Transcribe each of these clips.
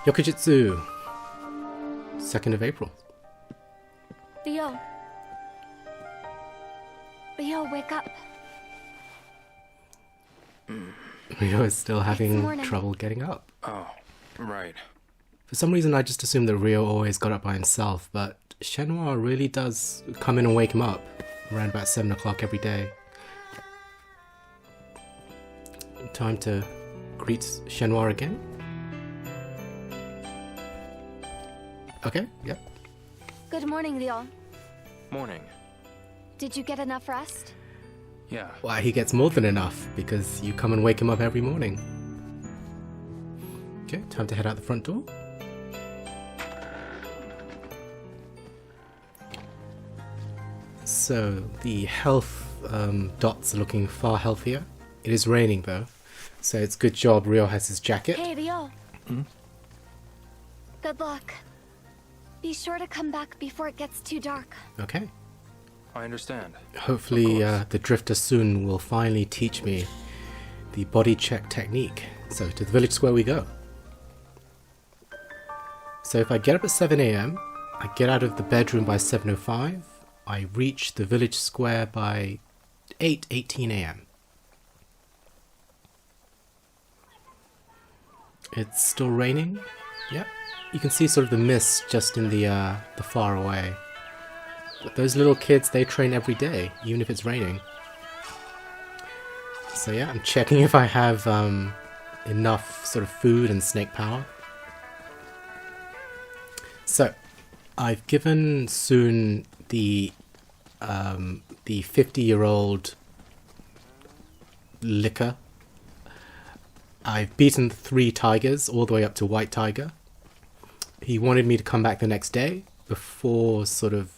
Yokujitsu, 2nd of April. Leo. Leo, wake up. Rio is still having morning. trouble getting up. Oh, right. For some reason, I just assumed that Rio always got up by himself, but Shenmue really does come in and wake him up around about 7 o'clock every day. Time to greet Shenmue again. Okay, yep. Good morning, Leo. Morning. Did you get enough rest? Yeah. Why, he gets more than enough, because you come and wake him up every morning. Okay, time to head out the front door. So, the health dots are looking far healthier. It is raining though, so it's good job Rio has his jacket. Hey, Leo. Good luck. Be sure to come back before it gets too dark. Okay. I understand. Hopefully Of the drifter soon will finally teach me the body check technique. So to the village square we go. So if I get up at 7 AM, I get out of the bedroom by 7:05, I reach the village square by 8:18 AM. It's still raining. Yep. You can see sort of the mist just in the far away. But those little kids, they train every day, even if it's raining. So yeah, I'm checking if I have enough sort of food and snake power. So, I've given Soon the 50-year-old liquor. I've beaten 3 tigers all the way up to White Tiger. He wanted me to come back the next day before sort of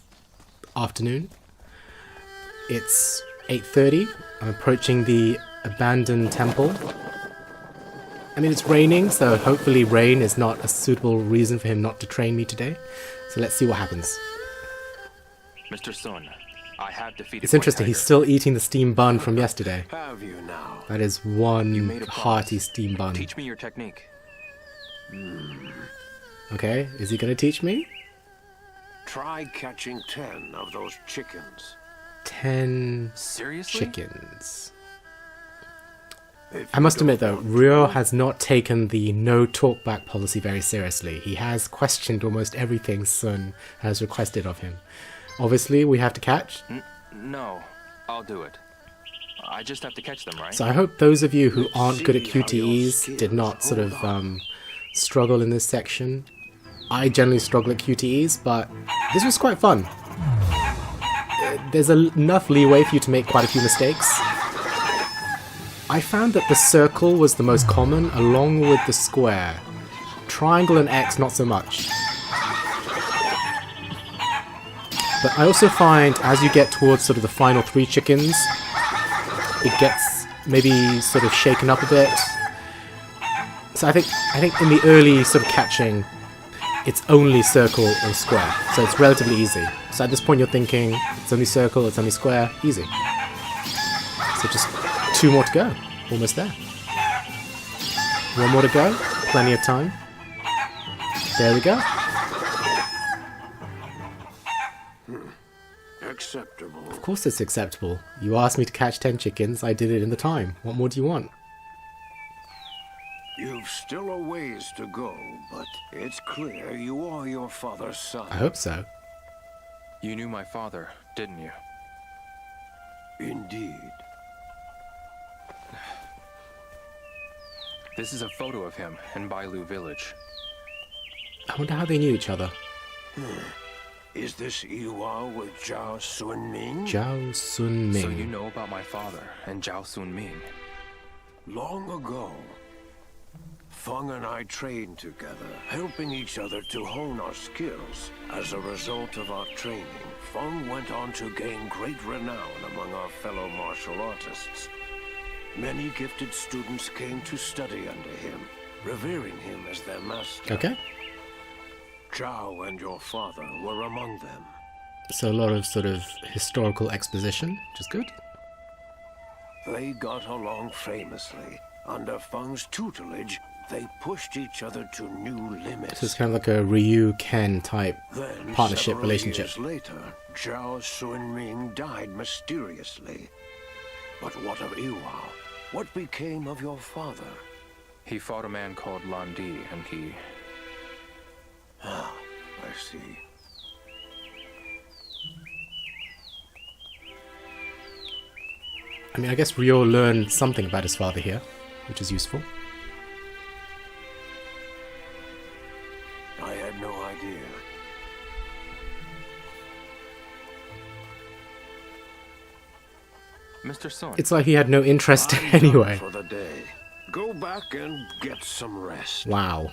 afternoon. It's 8:30. I'm approaching the abandoned temple. I mean, it's raining, so hopefully rain is not a suitable reason for him not to train me today. So let's see what happens. Mr. Sun, I have defeated. It's interesting, he's still eating the steam bun from yesterday. Have you now? That is You one made a hearty promise. steam bun. Teach me your technique. Okay, is he going to teach me? Try catching 10 of those chickens. 10 Seriously? chickens. If I you must don't admit though, want Ryo to, has not taken the no talkback policy very seriously. He has questioned almost everything Sun has requested of him. Obviously, we have to catch. No, I'll do it. I just have to catch them, right? So I hope those of you who aren't good at See how your QTEs did not sort of skills struggle in this section. I generally struggle at QTEs, but this was quite fun. There's enough leeway for you to make quite a few mistakes. I found that the circle was the most common, along with the square. Triangle and X, not so much. But I also find, as you get towards sort of the final 3 chickens, it gets maybe sort of shaken up a bit. So I think in the early sort of catching, it's only circle or square, so it's relatively easy. So at this point you're thinking, it's only circle, it's only square, easy. So just 2 more to go, almost there. 1 more to go, plenty of time. There we go. acceptable. Of course it's acceptable. You asked me to catch 10 chickens, I did it in the time. What more do you want? You've still a ways to go, but it's clear you are your father's son. I hope so. You knew my father, didn't you? Indeed. This is a photo of him in Bailu village. I wonder how they knew each other. Is this Iwa with Zhao Sunming? Zhao Sun Ming. So you know about my father and Zhao Sunming. Long ago, Feng and I trained together, helping each other to hone our skills. As a result of our training, Feng went on to gain great renown among our fellow martial artists. Many gifted students came to study under him, revering him as their master. Okay. Zhao and your father were among them. So a lot of sort of historical exposition, which is good. They got along famously. Under Feng's tutelage, they pushed each other to new limits. So it's kind of like a Ryu-Ken type Then, partnership several relationship. years later, Zhao Sunming died mysteriously. But what of Iwao? What became of your father? He fought a man called Landi, and he... Ah, I see. I mean, I guess Ryo learned something about his father here, which is useful. I had no idea. Mr. Sun. It's like he had no interest I'm done anyway. for the day. Go back and get some rest. Wow.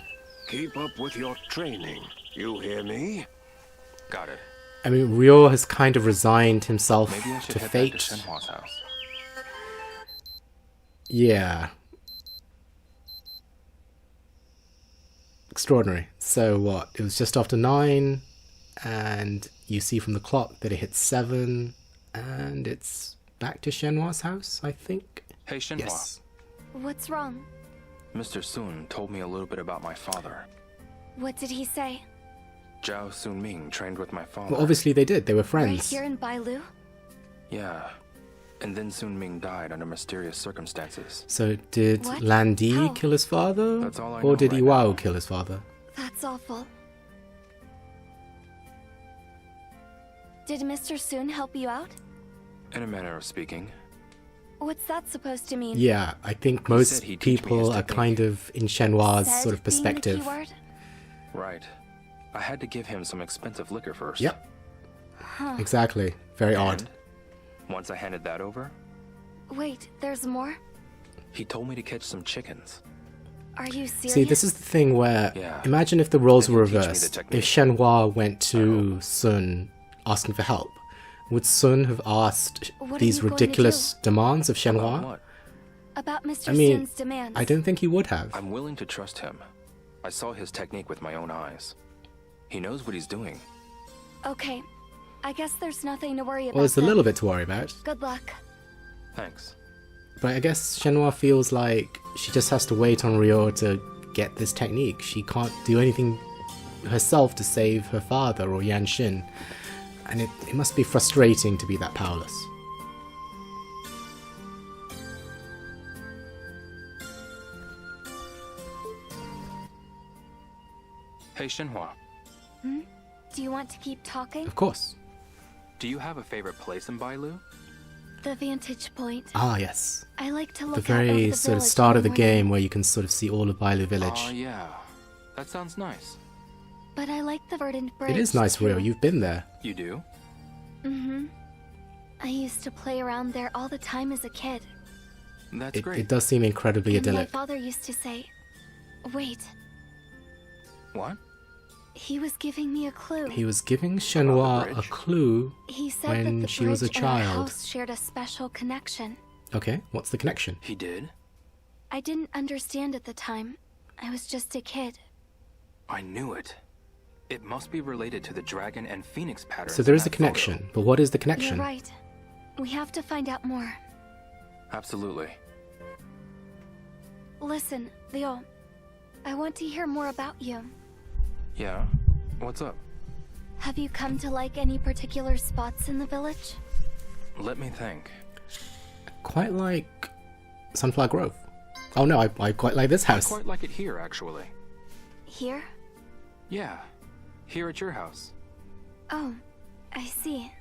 Keep up with your training. You hear me? Got it. I mean, Ryo has kind of resigned himself Maybe I should to head fate. back to Shenhua's house. Yeah. Extraordinary. So what? It was just after 9, and you see from the clock that it hits 7, and it's back to Shenhua's house, I think? Hey, Shenhua. Yes. What's wrong? Mr. Sun told me a little bit about my father. What did he say? Zhao Sunming trained with my father. Well, obviously they did. They were Right friends. here in Bailu? Yeah. And then Sunming died under mysterious circumstances. So did What? Landi How? kill his father? That's all I or know did right Iwao now. kill his father? That's awful. Did Mr. Sun help you out? In a manner of speaking. What's that supposed to mean? Yeah, I think He most said he'd teach me his people are technique. kind of in Shenhua's Said sort of being the perspective. keyword? Right. I had to give him some expensive liquor first. Yep, Huh. exactly. Very odd. And once I handed that over, Wait, there's more? he told me to catch some chickens. Are you serious? See, this is the thing where, Yeah. imagine if the roles They were can teach me the reversed. technique. If Shenhua went to Sun asking for help, would Sun have asked What are these you going to ridiculous demands of About Shenhua? what? About Mr. I mean, Sun's demands. I don't think he would have. I'm willing to trust him. I saw his technique with my own eyes. He knows what he's doing. Okay. I guess there's nothing to worry about. Well, it's a then. little bit to worry about. Good luck. Thanks. But I guess Shenhua feels like she just has to wait on Ryo to get this technique. She can't do anything herself to save her father or Yanshin. And it must be frustrating to be that powerless. Hey, Shenhua. Do you want to keep talking? Of course. Do you have a favorite place in Bailu? The vantage point. Ah, yes. I like to The look out over very the sort of village start in of the the morning. game where you can sort of see all of Bailu Village. Oh, yeah. That sounds nice. But I like the verdant bridge. It is nice, too. Ryo. You've been there. You do? Mm-hmm. I used to play around there all the time as a kid. That's It great. does seem incredibly And my idyllic. father used to say, wait, What? he was giving me a clue. He was giving About Shenhua the a bridge? clue. He said when that the she was a bridge and our child. house shared a special connection. Okay, what's the connection? He did? I didn't understand at the time. I was just a kid. I knew it. It must be related to the dragon and phoenix patterns. So there in is a that connection, photo. but what is the You're connection? right. We have to find out more. Absolutely. Listen, Leo. I want to hear more about you. Yeah? What's up? Have you come to like any particular spots in the village? Let me think. Quite like Sunflower Grove. Oh no, I quite like this I house. quite like it here, actually. Here? Yeah. Here at your house. Oh, I see.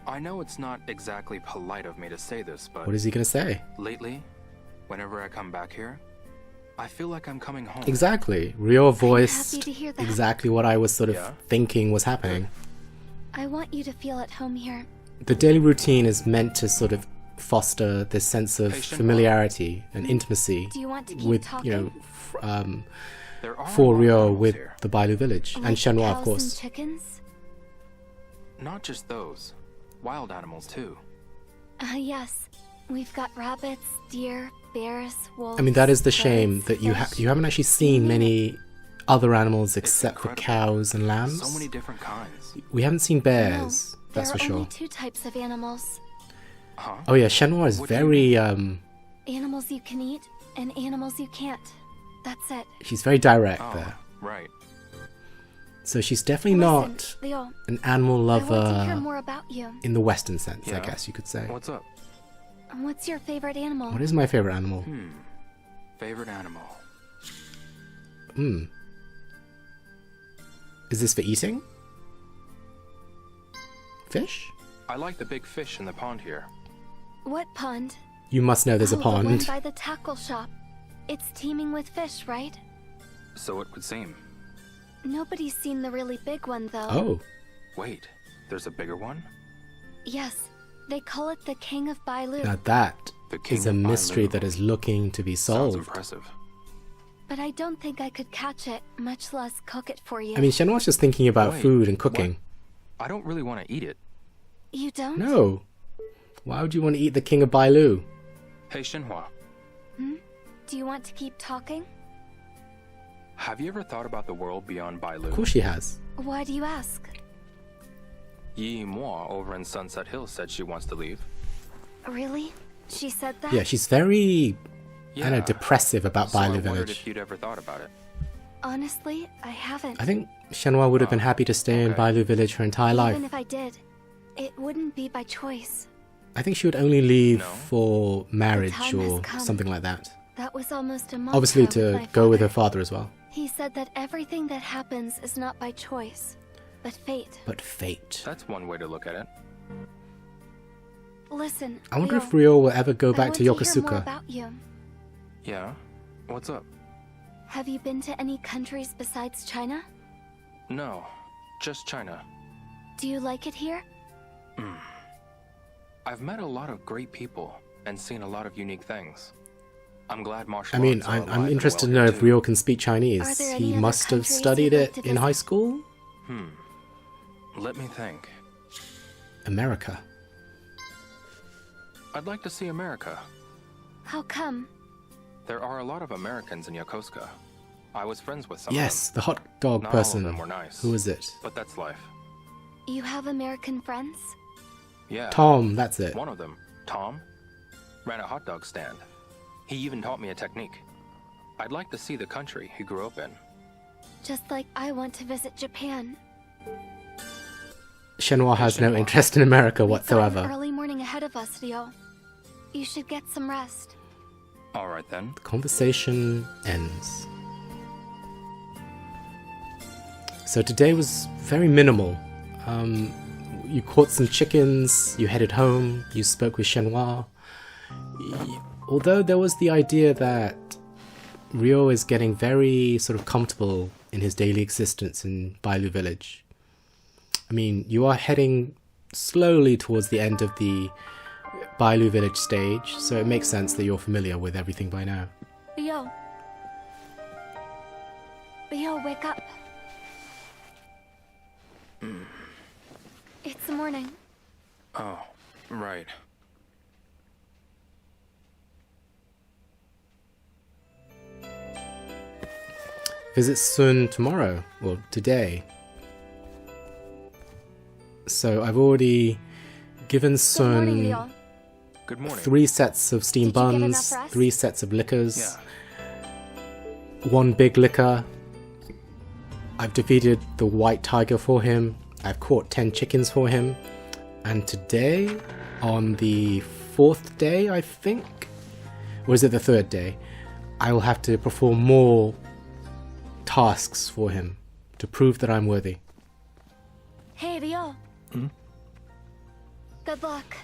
I know it's not exactly polite of me to say this, but What is he gonna say? lately, whenever I come back here, I feel like I'm coming home. Exactly. Ryo voiced happy to hear that. exactly what I was sort of Yeah? thinking was happening. I want you to feel at home here. The daily routine is meant to sort of foster this sense of Hey, Shenhua. familiarity and intimacy Do you want to keep with, talking? you know, There are for a lot of Ryo animals with here. the Bailu village Like and Shenhua, of cows course. and chickens? Not just those. Wild animals, too. Yes. We've got rabbits, deer, bears, wolves. I mean, that is the shame birds, that you fish. haven't actually seen many other animals except for incredible. cows and lambs. So many different kinds. We haven't seen bears, No, that's there for are sure. only two types of animals. Huh? Oh yeah, Shenhua is What do you very Animals you can eat and animals you can't. That's it. She's very direct Oh, there. right. So she's definitely Listen, not Leo, an animal I want to hear lover more about you. in the Western sense, I Yeah. guess you could say. What's up? What's your favorite animal? What is my favorite animal? Favorite animal? Is this for eating? Fish? I like the big fish in the pond here. What pond? You must know there's a The one pond. by the tackle shop. It's teeming with fish, right? So it would seem. Nobody's seen the really big one, though. Oh, Wait, there's a bigger one? Yes, they call it the King of Bailu. now that The king is a of mystery Bailu. that is looking to be Sounds solved. impressive. But I don't think I could catch it, much less cook it for you. I mean, Shenhua's just thinking about Wait, food and cooking. I don't really want to eat it. You don't? No. Why would you want to eat the King of Bailu? Hey, Shenhua, Do you want to keep talking? have you ever thought about the world beyond Bailu? Of course she has. Why do you ask? Yi Mo over in Sunset Hills said she wants to leave. Really? She said that? Yeah, she's very, I know, Yeah. depressive about So I Bailu wondered Village. if you'd ever thought about it. Honestly, I haven't. I think Shenhua would have been happy to stay in okay. Bailu Village her entire life. Even if I did, it wouldn't be by choice. I think she would only leave No. for marriage time has or come. something like that. That was almost a month Obviously ago to with my go with her father. father as well. He said that everything that happens is not by choice, but fate. But fate. That's one way to look at it. Listen, I wonder Leo, if Ryo will ever go I back want to hear more Yokosuka. about you. Yeah? What's up? Have you been to any countries besides China? No, just China. Do you like it here? I've met a lot of great people and seen a lot of unique things. I'm glad martial I mean, arts are I'm alive and interested to well know here, if too. Ryo can speak Are Chinese. there He any other must have countries studied you'd like it to in high visit? school? Let me think. America. I'd like to see America. How come? There are a lot of Americans in Yokosuka. I was friends with some Yes, of the hot dog Not all of person. them were nice. Who is it? them, but that's life. You have American friends? Yeah. Tom, that's it. One of them, Tom, ran a hot dog stand. He even taught me a technique. I'd like to see the country he grew up in. Just like I want to visit Japan. Shenhua has no interest in America We've got an whatsoever. early morning ahead of us, Ryo. You should get some rest. All right then. The conversation ends. So today was very minimal. You caught some chickens, you headed home, you spoke with Shenhua. Although there was the idea that Ryo is getting very sort of comfortable in his daily existence in Bailu Village. I mean, you are heading slowly towards the end of the Bailu Village stage, so it makes sense that you're familiar with everything by now. Ryo. Ryo, wake up. It's the morning. Oh, right. Visit Sun tomorrow, or today. So I've already given Good morning, Sun Ryo. Good morning. 3 sets of steamed Did you get buns, enough rest? 3 sets of liquors, Yeah. 1 big liquor. I've defeated the white tiger for him. I've caught 10 chickens for him. And today, on the 4th day, I think, or is it the 3rd day, I will have to perform more tasks for him to prove that I'm worthy. Hey, Ryo. Good luck.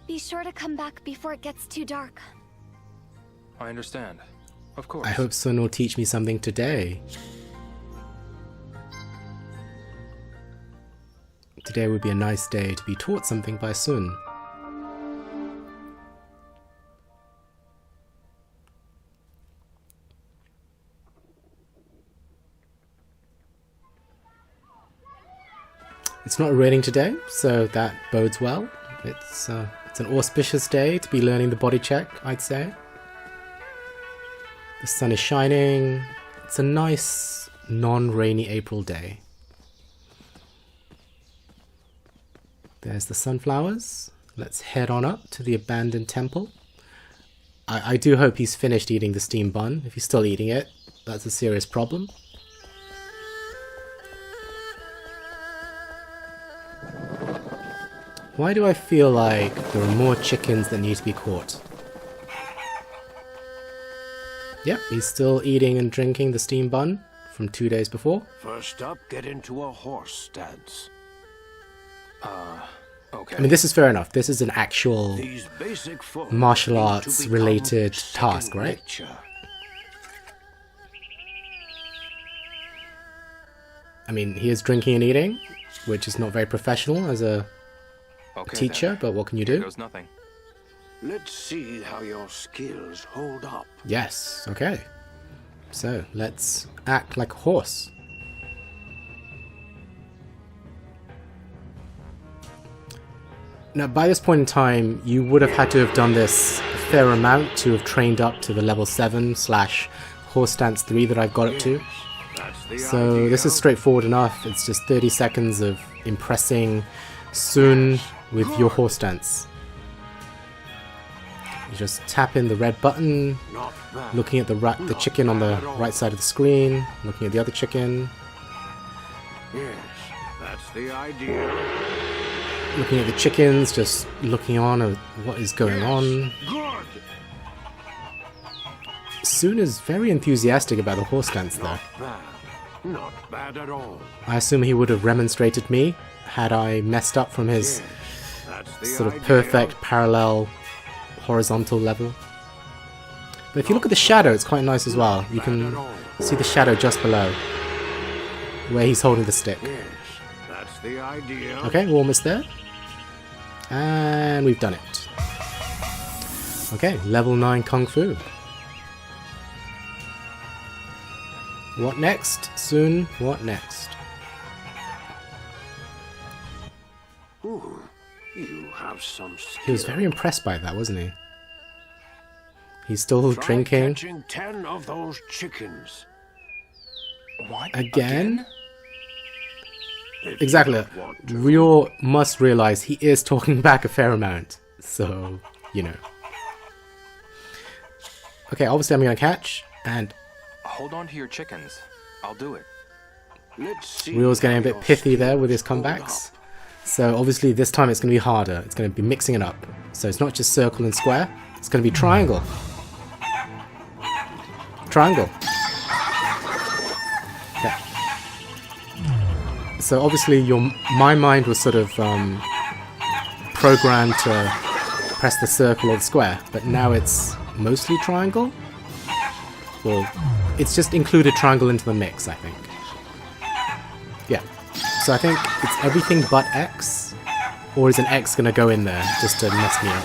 Be sure to come back before it gets too dark. I understand. Of course. I hope Sun will teach me something today. Today would be a nice day to be taught something by Sun. It's not raining today, so that bodes well. It's an auspicious day to be learning the body check, I'd say. The sun is shining. It's a nice, non-rainy April day. There's the sunflowers. Let's head on up to the abandoned temple. I do hope he's finished eating the steam bun. If he's still eating it, that's a serious problem. Why do I feel like there are more chickens that need to be caught? Yep, he's still eating and drinking the steam bun from 2 days before. First up, get into a horse stance. Okay. I mean, this is fair enough. This is an actual These basic forms martial need to arts become related second task, right? nature. I mean, he is drinking and eating, which is not very professional as a Okay, teacher, then. but what can you Here do? goes nothing. Let's see how your skills hold up. Yes, okay. So, let's act like a horse. Now, by this point in time, you would have had to have done this a fair amount to have trained up to the level 7 / horse stance 3 that I've got up to. That's the So idea. this is straightforward enough. It's just 30 seconds of impressing Sun with your horse stance. You just tap in the red button, Not bad. looking at the chicken on the right side of the screen, looking at the other chicken, Yes, that's the idea. looking at the chickens, just looking on at what is going on. Good. Sun is very enthusiastic about the horse stance though. Not bad. Not bad at all. I assume he would have remonstrated me had I messed up from his Yes, that's the sort of idea. perfect parallel horizontal level. But if you look at the shadow, it's quite nice as well. You can see the shadow just below where he's holding the stick. Yes, that's the idea. Okay, we're almost there. And we've done it. Okay, level 9 Kung Fu. What next? Sun, what next? Ooh, you have some skill. He was very impressed by that, wasn't he? He's still Try drinking. catching 10 of those chickens. What? Again? If Exactly. you want to. Ryo must realize he is talking back a fair amount. So, you know. Okay, obviously I'm gonna catch, and Hold on to your chickens. I'll do it. Let's see Ryo's getting a how bit your pithy there with his skills hold comebacks. up. So obviously this time it's gonna be harder. It's gonna be mixing it up. So it's not just circle and square, it's gonna be triangle. Triangle. Okay. So obviously my mind was sort of programmed to press the circle or the square, but now it's mostly triangle. Well, it's just included triangle into the mix, I think. Yeah. So I think it's everything but X, or is an X gonna go in there just to mess me up?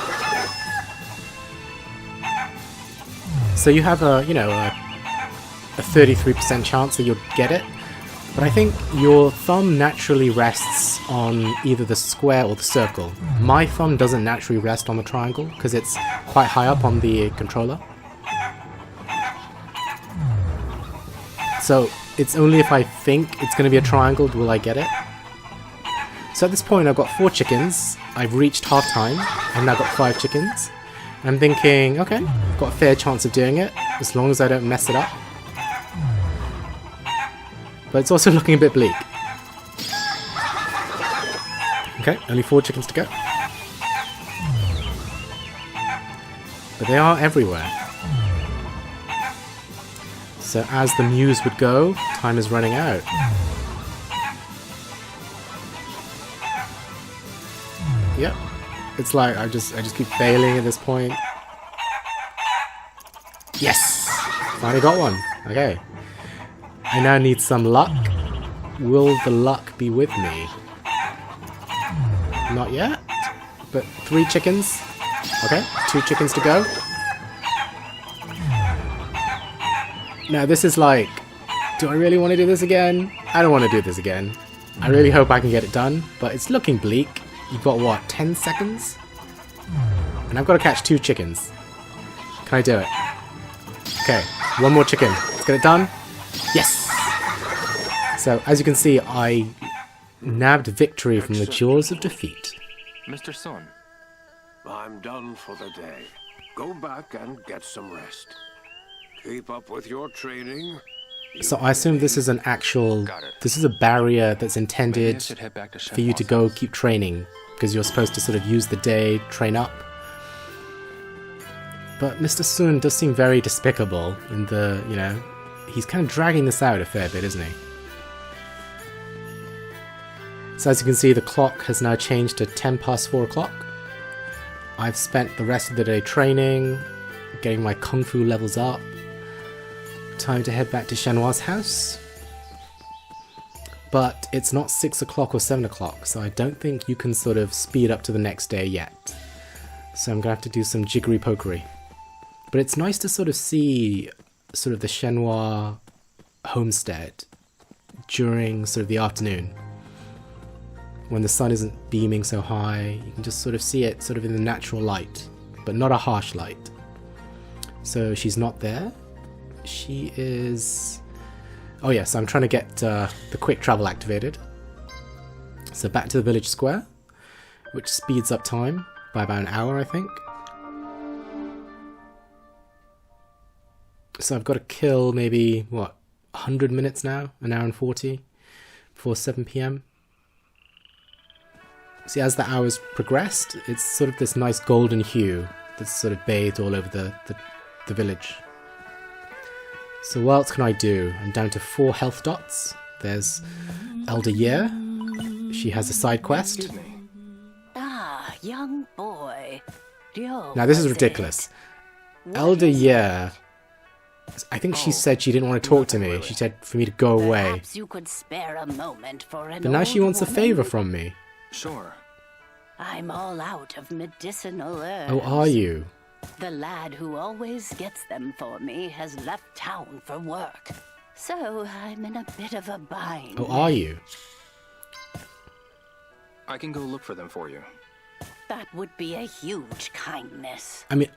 So you have a 33% chance that you'll get it, but I think your thumb naturally rests on either the square or the circle. My thumb doesn't naturally rest on the triangle because it's quite high up on the controller. So it's only if I think it's going to be a triangle will I get it. So at this point I've got 4 chickens, I've reached half time, and now I've got 5 chickens. I'm thinking, okay, I've got a fair chance of doing it, as long as I don't mess it up. But it's also looking a bit bleak. Okay, only 4 chickens to go. But they are everywhere. So as the muse would go, time is running out. Yep. It's like I just keep failing at this point. Yes! Finally got one. Okay. I now need some luck. Will the luck be with me? Not yet. But 3 chickens. Okay, 2 chickens to go. Now this is like, do I really want to do this again? I don't want to do this again. I really hope I can get it done, but it's looking bleak. You've got what, 10 seconds? And I've got to catch 2 chickens. Can I do it? Okay, 1 more chicken. Let's get it done. Yes! So, as you can see, I nabbed victory from the jaws of defeat. Mr. Sun, I'm done for the day. Go back and get some rest. Keep up with your training. So I assume this is an actual... Got it. This is a barrier that's Maybe I intended should head back to for you to Shenmue's go house. keep training, because you're supposed to sort of use the day, train up. But Mr. Sun does seem very despicable in the, you know, he's kind of dragging this out a fair bit, isn't he? So as you can see, the clock has now changed to 10 past 4 o'clock. I've spent the rest of the day training, getting my kung fu levels up. Time to head back to Shenmue's house. But it's not 6 o'clock or 7 o'clock, so I don't think you can sort of speed up to the next day yet. So I'm going to have to do some jiggery-pokery. But it's nice to sort of see sort of the Shenmue homestead during sort of the afternoon. When the sun isn't beaming so high, you can just sort of see it sort of in the natural light, but not a harsh light. So she's not there. She is... Oh yes, I'm trying to get the quick travel activated. So back to the village square, which speeds up time by about an hour, I think. So I've got to kill maybe, what, 100 minutes now? An hour and 40 before 7 PM. See, as the hours progressed, it's sort of this nice golden hue that's sort of bathed all over the village. So what else can I do? I'm down to 4 health dots. There's Elder Year. She has a side quest. Excuse me. Ah, young boy. Now this is ridiculous. Elder Year, I think she said she didn't want to talk to me. She said for me to go away. Perhaps you could spare a moment for an But now she old wants a woman. favour from me. Sure. I'm all out of medicinal herbs. Oh, are you? The lad who always gets them for me has left town for work. So I'm in a bit of a bind. Oh, are you? I can go look for them for you. That would be a huge kindness. I mean,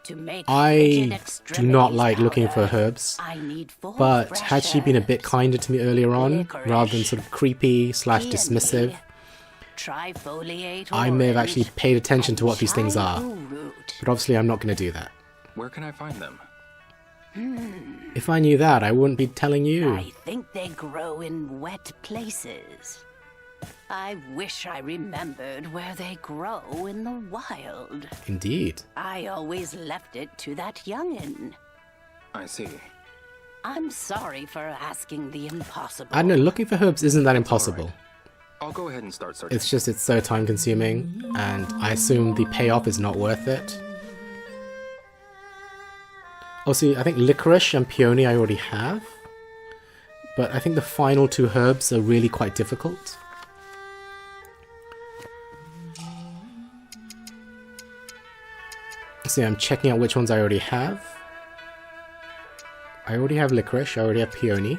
To make I frigid do not extremities like looking for powder, herbs. I need 4 But fresh had she been a bit herbs. kinder to me earlier on, rather than sort of creepy / dismissive, Peony, trifoliate I may have orange, actually paid attention to and what these things are. Chai root. But obviously I'm not going to do that. Where can I find them? If I knew that, I wouldn't be telling you. I think they grow in wet places. I wish I remembered where they grow in the wild. Indeed. I always left it to that youngin'. I see. I'm sorry for asking the impossible. I don't know, looking for herbs isn't that impossible. I'll go ahead and start searching. It's just it's so time consuming, and I assume the payoff is not worth it. Also, I think licorice and peony I already have, but I think the final 2 herbs are really quite difficult. See, I'm checking out which ones I already have. I already have licorice, I already have peony.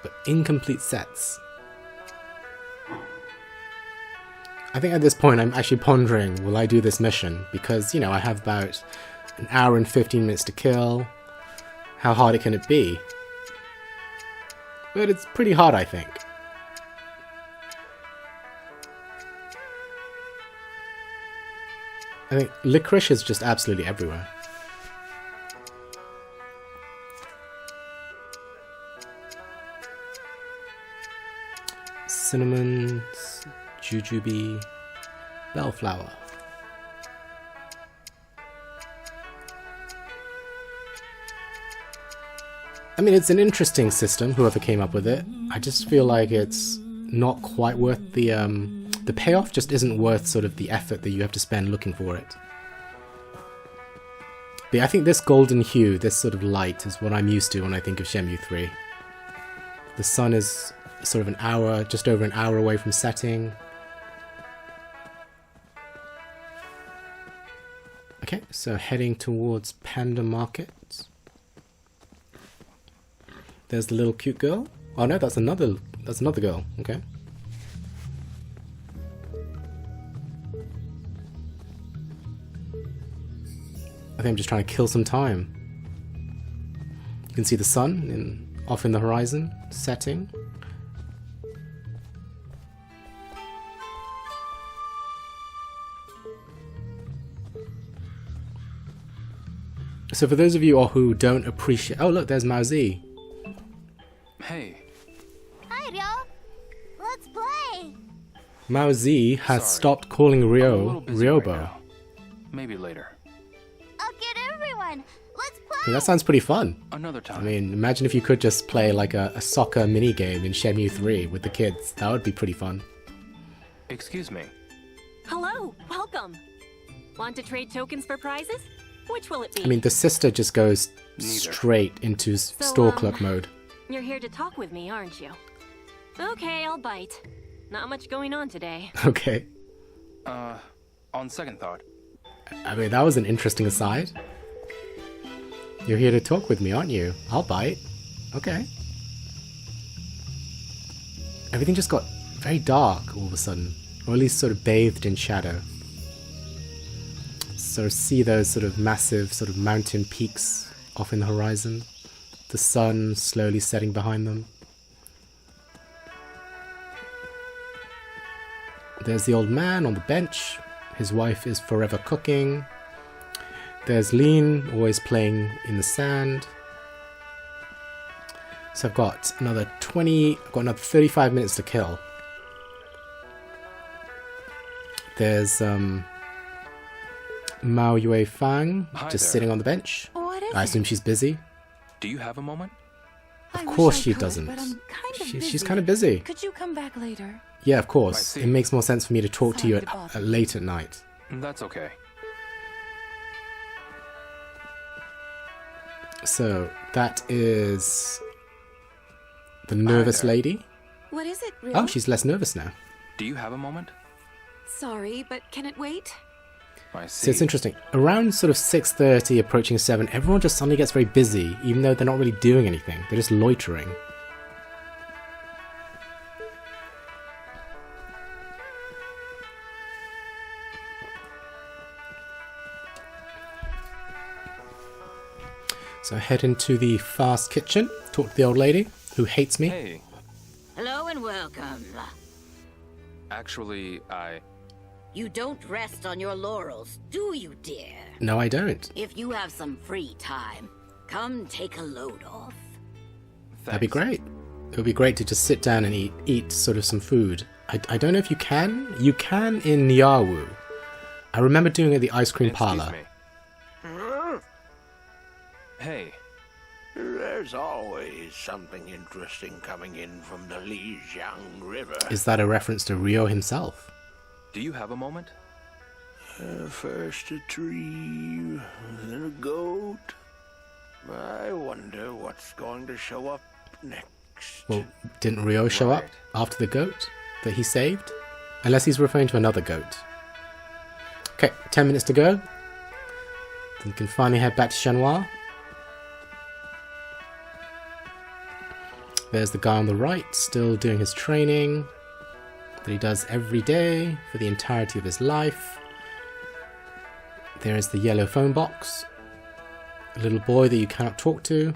But incomplete sets. I think at this point I'm actually pondering, will I do this mission? Because, you know, I have about an hour and 15 minutes to kill. How hard can it be? But it's pretty hard, I think. I think licorice is just absolutely everywhere. Cinnamon, jujube, bellflower. I mean, it's an interesting system, whoever came up with it. I just feel like it's not quite worth the payoff just isn't worth sort of the effort that you have to spend looking for it. But yeah, I think this golden hue, this sort of light, is what I'm used to when I think of Shenmue III. The sun is sort of an hour, just over an hour away from setting. Okay, so heading towards Panda Market. There's the little cute girl. Oh no, that's another girl. Okay. I think I'm just trying to kill some time. You can see the sun off in the horizon, setting. So for those of you who don't appreciate... Oh, look, there's Mao Z. Hey, Hi, Ryo. Let's play. Mao Z has Sorry. stopped calling I'm a Ryo little busy right Ryobo. now. Maybe later. I'll get everyone. Let's play. That sounds pretty fun. Another time. I mean, imagine if you could just play like a soccer minigame in Shenmue 3 with the kids. That would be pretty fun. Excuse me. Hello, welcome. Want to trade tokens for prizes? Which will it be? I mean, the sister just goes Neither. straight into store clerk mode. You're here to talk with me, aren't you? Okay, I'll bite. Not much going on today. Okay. On second thought, I mean, that was an interesting aside. You're here to talk with me, aren't you? I'll bite. Okay. Everything just got very dark all of a sudden. Or at least sort of bathed in shadow. So see those sort of massive sort of mountain peaks off in the horizon. The sun slowly setting behind them. There's the old man on the bench. His wife is forever cooking. There's Lean, always playing in the sand. So I've got another 35 minutes to kill. There's Mao Yue Fang Hi just there. sitting on the bench. What is I assume she's busy. do you have a moment? Of course she doesn't. But I'm kind of busy. She's kind of busy. Could you come back later? Yeah, of I course. see. It makes more sense for me to talk to you Sorry to bother you. late at night. That's okay. So that is the nervous there. lady. What is it, really? Oh, she's less nervous now. Do you have a moment? Sorry, but can it wait? I So see. it's interesting. Around sort of 6:30, approaching 7, everyone just suddenly gets very busy, even though they're not really doing anything. They're just loitering. So I head into the fast kitchen, talk to the old lady, who hates me. Hey, Hello and welcome. actually, You don't rest on your laurels, do you, dear? No, I don't. If you have some free time, come take a load off. That'd be thanks. great. It would be great to just sit down and eat sort of some food. I don't know if you can. You can in Niawu. I remember doing it at the ice cream Excuse parlor. me. Hey, There's always something interesting coming in from the Lijiang River. Is that a reference to Ryo himself? do you have a moment? First a tree, then a goat. I wonder what's going to show up next. Well, didn't Ryo show up Right. after the goat that he saved? Unless he's referring to another goat. Okay, 10 minutes to go. Then we can finally head back to Shenhua. There's the guy on the right, still doing his training that he does every day for the entirety of his life. There is the yellow phone box. A little boy that you cannot talk to.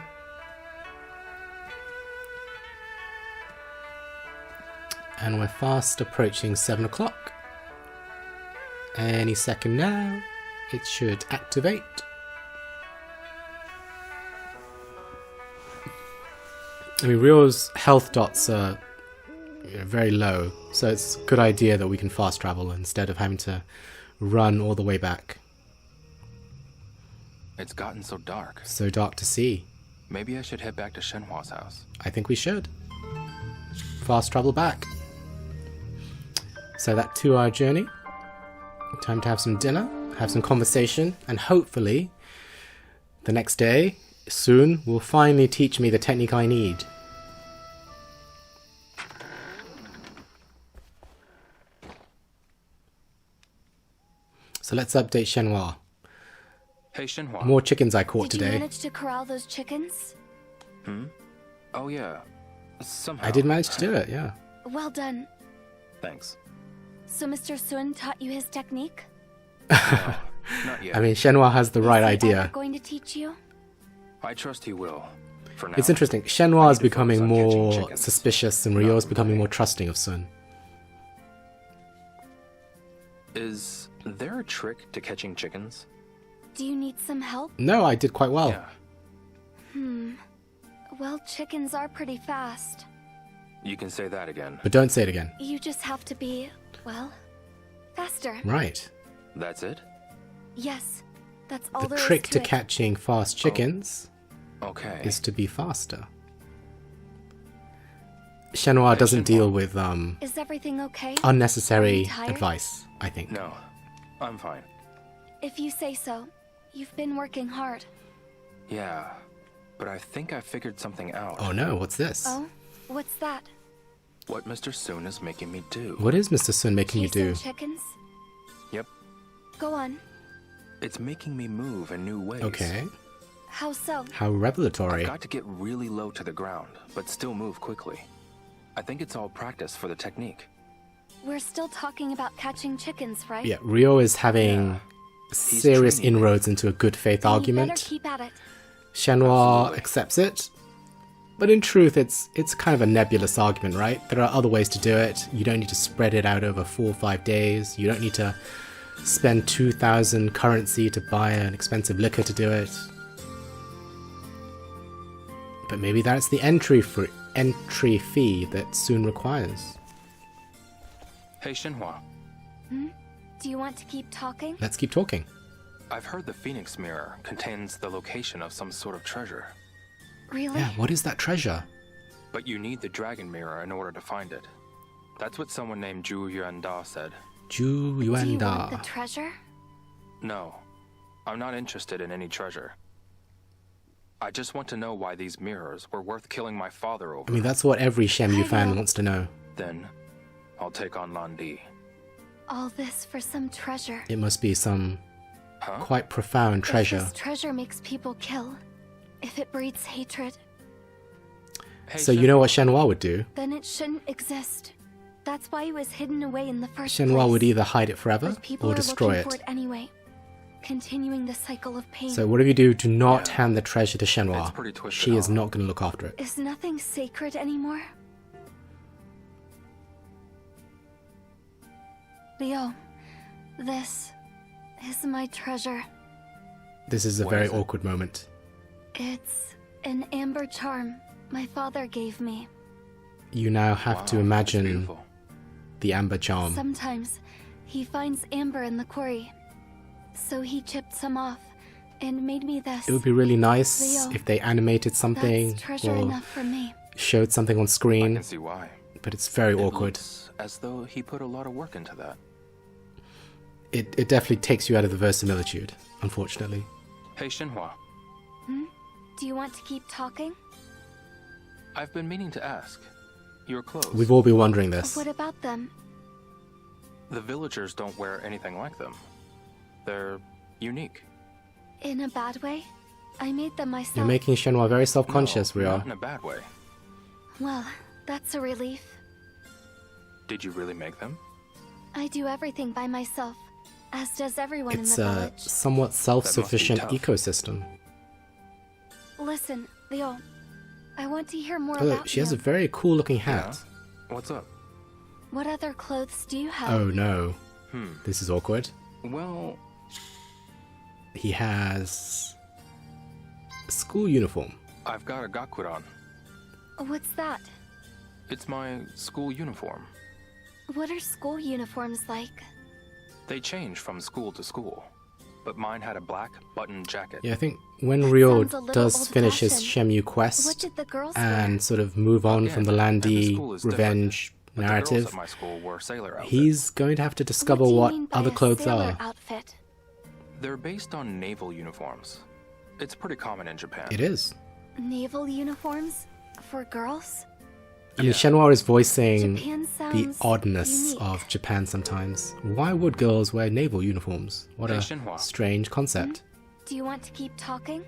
And we're fast approaching 7 o'clock. Any second now, it should activate. I mean, Ryo's health dots are very low, so it's a good idea that we can fast travel instead of having to run all the way back. It's gotten so dark. So dark to see. Maybe I should head back to Shenhua's house. I think we should. Fast travel back. So that 2-hour journey. Time to have some dinner, have some conversation, and hopefully the next day, soon, will finally teach me the technique I need. So let's update Shenhua. Hey, Shenhua. More chickens I caught Did you today. manage to corral those chickens? Oh, yeah. Somehow. I did manage to do it, yeah. Well done. Thanks. So Mr. Sun taught you his technique? Not yet. I mean, Shenhua has the right Is he ever idea. going to teach you? I trust he will. For now. It's interesting. Shenhua is I need to focus becoming on catching more chickens. suspicious and Ryo is becoming more trusting of Sun. Is there a trick to catching chickens? Do you need some help? No, I did quite well. Yeah. Well, chickens are pretty fast. You can say that again. But don't say it again. You just have to be, well, faster. Right. That's it? Yes, that's all The there is trick to it. catching fast chickens Okay. is to be faster. Shenhua doesn't deal with Is everything okay? unnecessary Are you tired? advice, I think. No, I'm fine. If you say so. You've been working hard. Yeah, but I think I figured something out. Oh no, what's this? Oh? What's that? What Mr. Soon is making me do. What is Mr. Sun making you do? Chasing chickens? Yep. Go on. It's making me move in new ways. Okay. How so? How revelatory. I've got to get really low to the ground, but still move quickly. I think it's all practice for the technique. We're still talking about catching chickens, right? Yeah, Ryo is having Yeah. serious training me. inroads into a good faith Then you argument. better keep at it. Shenhua Absolutely. accepts it. But in truth, it's kind of a nebulous argument, right? There are other ways to do it. You don't need to spread it out over 4 or 5 days. You don't need to spend 2,000 currency to buy an expensive liquor to do it. But maybe that's the entry fee that Soon requires. Hey, Shenhua. Do you want to keep talking? Let's keep talking. I've heard the Phoenix Mirror contains the location of some sort of treasure. Really? Yeah, what is that treasure? But you need the Dragon Mirror in order to find it. That's what someone named Zhu Yuanda said. Ju Do you want the Yuanda. treasure? No, I'm not interested in any treasure. I just want to know why these mirrors were worth killing my father over. I mean, that's what every Shenmue fan wants to know. Then, I'll take on Landi. All this for some treasure. It must be some Huh? quite profound If treasure. this treasure makes people kill, if it breeds hatred, Hey, So you know what Shenhua would do? then it shouldn't exist. That's why it was hidden away in the first Shenhua place. would either hide it forever But people or are destroy looking it. for it anyway, continuing the cycle of pain. So whatever you do, do not Yeah. hand the treasure to It's Shenhua. pretty twisted, She is huh? not going to look after it. Is nothing sacred anymore? Leo, this is my treasure. This is a What very is it? awkward moment. It's an amber charm my father gave me. You now have Wow, to that's imagine beautiful. the amber charm. Sometimes he finds amber in the quarry, so he chipped some off and made me this. It would be really nice Leo, if they animated something That's treasure or enough for me. showed something on I screen, can see why. but it's very It awkward. looks as though he put a lot of work into that. It definitely takes you out of the verisimilitude, unfortunately. Hey, Shenhua. Do you want to keep talking? I've been meaning to ask. Your clothes. We've all been wondering this. What about them? The villagers don't wear anything like them. They're unique. In a bad way? I made them myself. You're making Shenhua very self-conscious, No, Ryo. not in a bad way. Well, that's a relief. Did you really make them? I do everything by myself, as does everyone It's in the a village. somewhat self-sufficient tough. ecosystem. Listen, Leo, I want to hear more Oh, about she has a you. very cool-looking hat. What's up? What other clothes do you have? Oh no, Hmm. this is awkward. Well, He has a school uniform. I've got a gakuran. What's that? It's my school uniform. What are school uniforms like? They change from school to school. But mine had a black button jacket. Yeah, I think when Ryo sounds a little does finish his old-fashioned. Shenmue What quest did the girls and wear? sort of move on Again, from the every Landi school is revenge different, but the girls narrative, at my school wore sailor outfits. he's going to have to discover what do you what mean by other a clothes sailor are. outfit? They're based on naval uniforms. It's pretty common in Japan. It is. Naval uniforms? For girls? I mean, Yeah. Shenhua is voicing Japan the sounds oddness unique. of Japan sometimes. Why would girls wear naval uniforms? What Hey, a Shenhua. strange concept. Do you want to keep talking?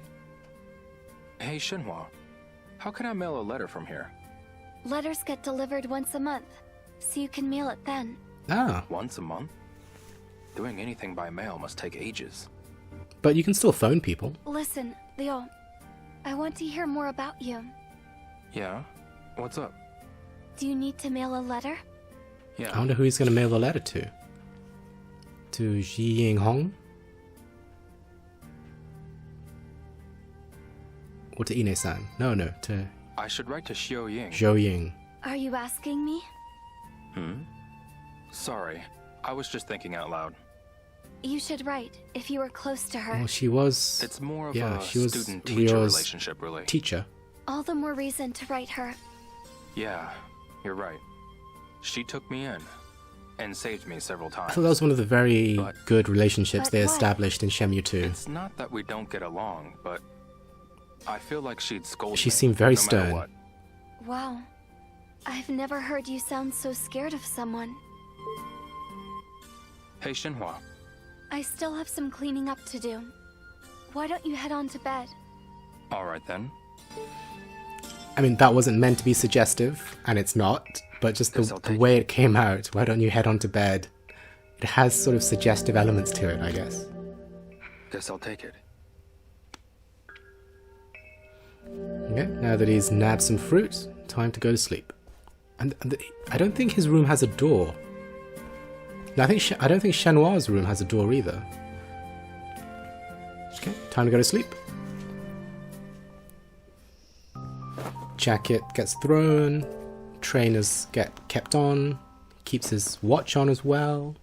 Hey, Shenhua. How can I mail a letter from here? Letters get delivered once a month, so you can mail it then. Ah, Once a month? Doing anything by mail must take ages. but you can still phone people. Listen, Leo, I want to hear more about you. Yeah? What's up? Do you need to mail a letter? Yeah. I wonder who he's going to mail the letter to. To Jiyinghong. Or to Ine-san. No, to I should write to Xiao Ying. Zhou-Ying. Are you asking me? Sorry, I was just thinking out loud. You should write if you were close to her. Well, she was... It's more of yeah, a she was student-teacher Ryo's relationship, really. teacher. All the more reason to write her. Yeah, you're right. She took me in and saved me several I times. thought that was one of the very But- good relationships But they what? established in Shenmue II. It's not that we don't get along, but I feel like she'd scold She me, seemed very no matter stern. what. Wow. I've never heard you sound so scared of someone. Hey, Shinhua. I still have some cleaning up to do. Why don't you head on to bed? All right then. I mean, that wasn't meant to be suggestive, and it's not, but just Guess I'll the take way it came out, why don't you head on to bed? It has sort of suggestive elements to it, I guess. Guess I'll take it. Okay, now that he's nabbed some fruit, time to go to sleep. And I don't think his room has a door. No, I don't think Shenhua's room has a door either. Okay, time to go to sleep. Jacket gets thrown. Trainers get kept on. Keeps his watch on as well.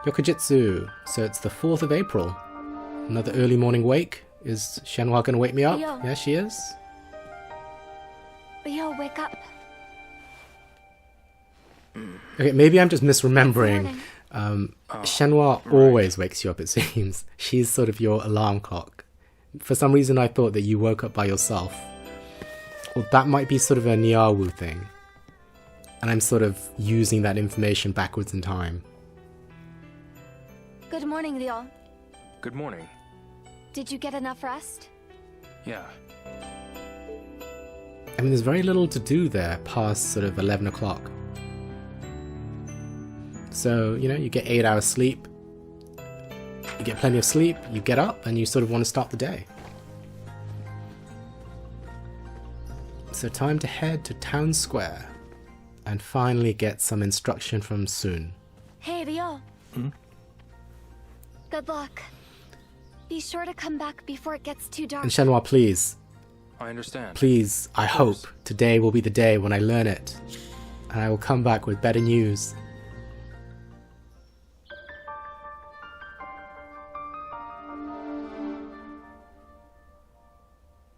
Yokujitsu. So it's the 4th of April. Another early morning wake. Is Shenhua going to wake me up? Yo. Yeah, she is. Leo, wake up. Okay, maybe I'm just misremembering. Morning. Shenhua always wakes you up, it seems. She's sort of your alarm clock. For some reason, I thought that you woke up by yourself. Well, that might be sort of a Niawu thing. And I'm sort of using that information backwards in time. Good morning, Leo. Good morning. Did you get enough rest? Yeah. I mean, there's very little to do there past sort of 11 o'clock. So, you know, you get 8 hours sleep. You get plenty of sleep, you get up, and you sort of want to start the day. So time to head to Town Square and finally get some instruction from Sun. Hey, Leo. Good luck. Be sure to come back before it gets too dark. And Shenhua, please, I understand. please, I hope today will be the day when I learn it. And I will come back with better news.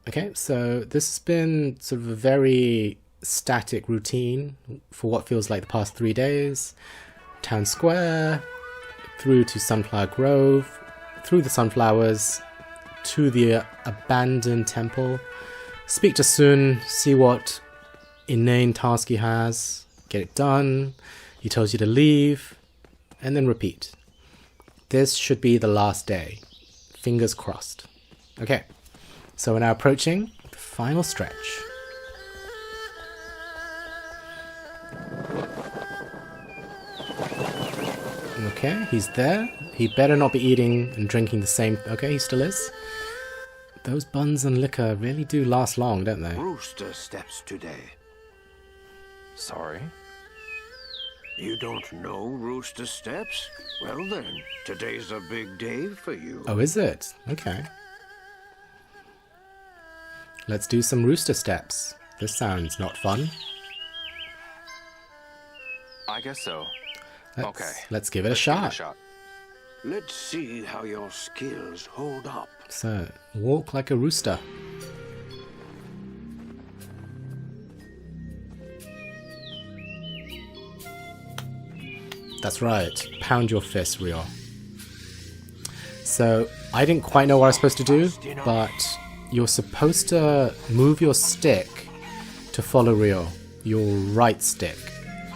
Okay, so this has been sort of a very static routine for what feels like the past 3 days. Town Square, through to Sunflower Grove, through the sunflowers, to the abandoned temple. Speak to Sun, see what inane task he has, get it done. He tells you to leave, and then repeat. This should be the last day. Fingers crossed. Okay. So we're now approaching the final stretch. Okay, he's there. He better not be eating and drinking the same... Okay, he still is. Those buns and liquor really do last long, don't they? Rooster steps today. Sorry. You don't know Rooster steps? Well then, today's a big day for you. Oh, is it? Okay. Let's do some rooster steps. This sounds not fun. I guess so. Okay. Let's give it a Let's give it shot. Let's see how your skills hold up. So, walk like a rooster. That's right. Pound your fist, Ryo. So, I didn't quite know what I was supposed to do, but you're supposed to move your stick to follow Ryo. Your right stick.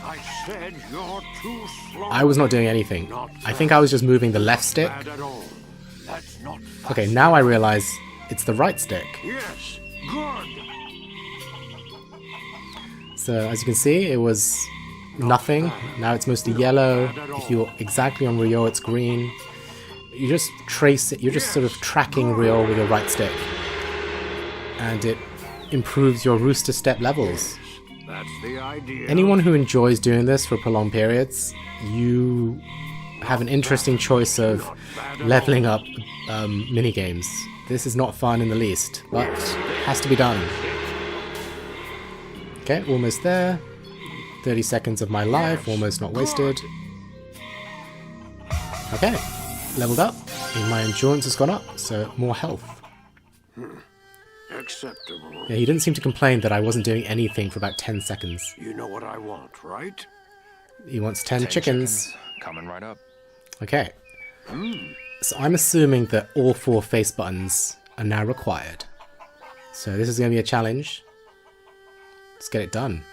I said you're too slow. I was not doing anything. I think I was just moving the left stick. Bad at all. That's not fast. Okay, now I realize it's the right stick. Yes, good. So as you can see, it was nothing. Now it's mostly yellow. If you're exactly on Ryo, it's green. You just trace it. You're just sort of tracking Ryo with your right stick. And it improves your rooster step levels. That's the idea. Anyone who enjoys doing this for prolonged periods, you have an interesting choice of leveling up minigames. This is not fun in the least, but has to be done. Okay, almost there. 30 seconds of my life, almost not wasted. Okay, leveled up, and my endurance has gone up, so more health. Acceptable. Yeah, he didn't seem to complain that I wasn't doing anything for about 10 seconds. You know what I want, right? He wants 10 chickens. Coming right up. Okay. So I'm assuming that all 4 face buttons are now required. So this is going to be a challenge. Let's get it done.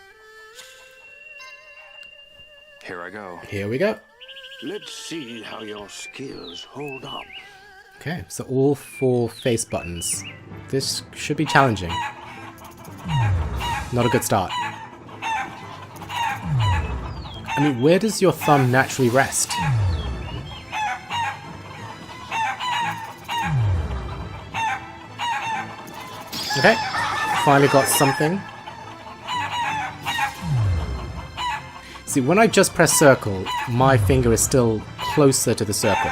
Here I go. Here we go. Let's see how your skills hold up. Okay, so all 4 face buttons. This should be challenging. Not a good start. I mean, where does your thumb naturally rest? Okay, finally got something. See, when I just press circle, my finger is still closer to the circle.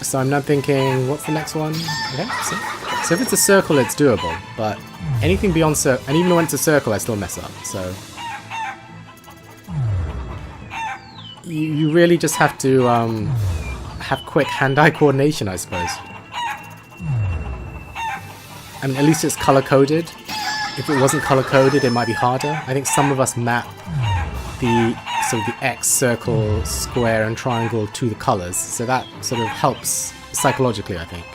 So I'm now thinking, what's the next one? Okay, so if it's a circle, it's doable, but anything beyond circle, and even when it's a circle, I still mess up, so... You really just have to have quick hand-eye coordination, I suppose. I mean, at least it's color-coded. If it wasn't color-coded, it might be harder. I think some of us map the sort of the X, circle, square, and triangle to the colors, so that sort of helps psychologically, I think.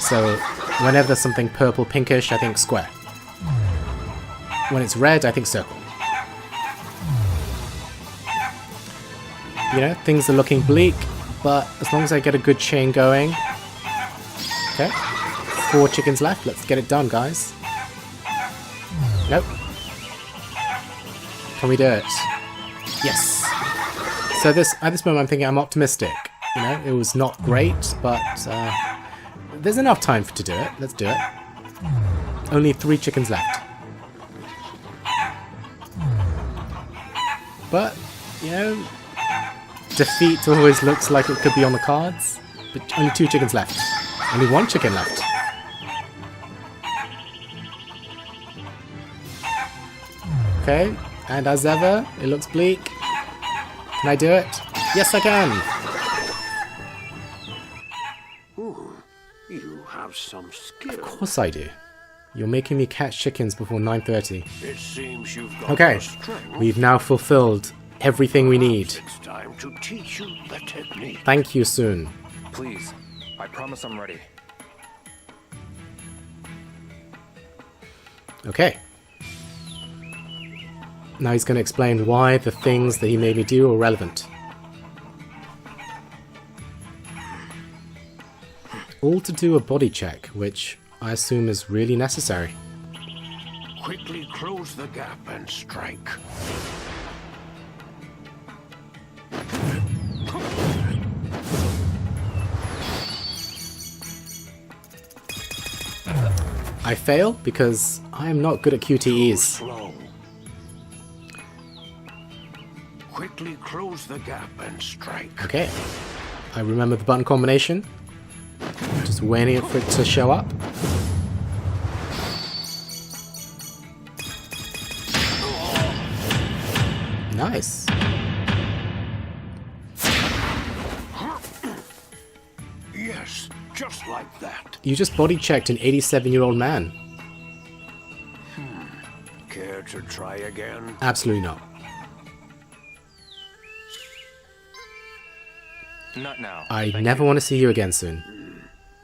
So whenever there's something purple, pinkish, I think square. When it's red, I think circle. You know, things are looking bleak, but as long as I get a good chain going... Okay, 4 chickens left, let's get it done, guys. Nope. Can we do it? Yes! So at this moment I'm thinking I'm optimistic. You know, it was not great, but there's enough time to do it. Let's do it. Only 3 chickens left. But, you know... defeat always looks like it could be on the cards, but only 2 chickens left. Only 1 chicken left. Okay, and as ever, it looks bleak. Can I do it? Yes, I can! Ooh, you have some skill. Of course I do. You're making me catch chickens before 9:30. It seems you've got Okay, the strength. we've now fulfilled everything we need. It's time to teach you the technique. Thank you soon. Please. I promise I'm ready. Okay. Now he's going to explain why the things that he made me do are relevant. All to do a body check, which I assume is really necessary. Quickly close the gap and strike. I fail because I am not good at QTEs. Slow. Quickly close the gap and strike. Okay. I remember the button combination. Just waiting for it to show up. Nice. Yes, just like that. You just body checked an 87-year-old man. Care to try again? Absolutely not. Not now. I Thank never you. want to see you again soon.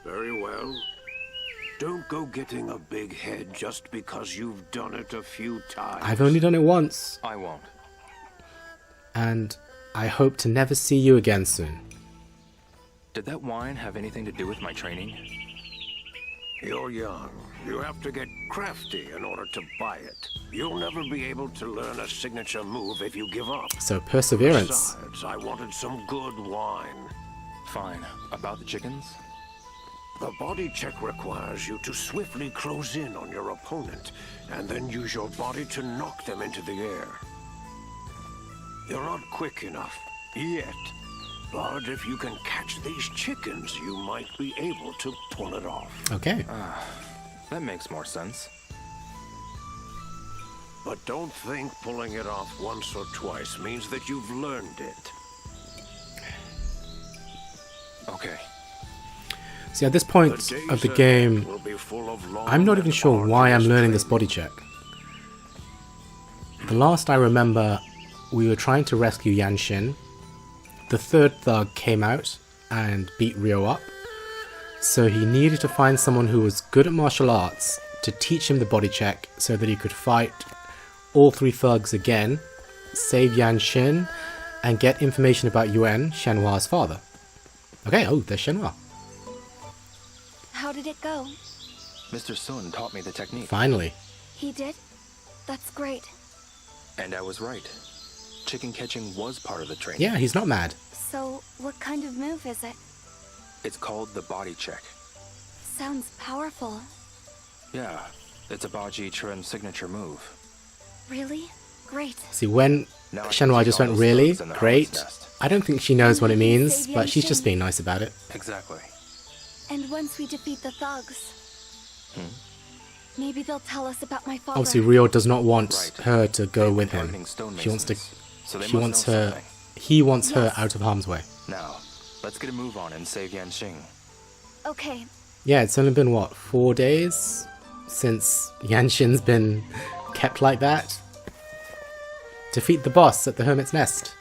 Very well. Don't go getting a big head just because you've done it a few times. I've only done it once, I won't. and I hope to never see you again soon. Did that wine have anything to do with my training? You're young. You have to get crafty in order to buy it. You'll never be able to learn a signature move if you give up. So perseverance. Besides, I wanted some good wine. Fine. About the chickens? The body check requires you to swiftly close in on your opponent, and then use your body to knock them into the air. You're not quick enough, yet. But if you can catch these chickens, you might be able to pull it off. Okay. That makes more sense. But don't think pulling it off once or twice means that you've learned it. Okay. See, at this point of the game, I'm not even sure why I'm learning this body check. The last I remember, we were trying to rescue Yanshin. The third thug came out and beat Ryo up. So he needed to find someone who was good at martial arts to teach him the body check so that he could fight all three thugs again, save Yanshin, and get information about Yuan, Shenhua's father. Okay, oh, there's Shenhua. How did it go? Mr. Sun taught me the technique. Finally. He did? That's great. And I was right. Chicken catching was part of the training. Yeah, he's not mad. So, what kind of move is it? It's called the body check. Sounds powerful. Yeah, it's a Baji Churen signature move. Really? Great. See, when Now I can Shenhua take just all went, those really? thugs in the Great. hornet's nest. I don't think she knows what it And we can means, save but she's just Yanshin. being nice about it. Exactly. And once we defeat the thugs, maybe they'll tell us about my father. Obviously, Ryo does not want Right. her to go They've with been him. targeting stone She wants to. masons, so they She must wants know her. something. He wants her Yes. out of harm's way. Now, let's get a move on and save Yanxing. Okay, Yeah, it's only been what, 4 days since Yanshin's been kept like that. Defeat the boss at the Hermit's Nest.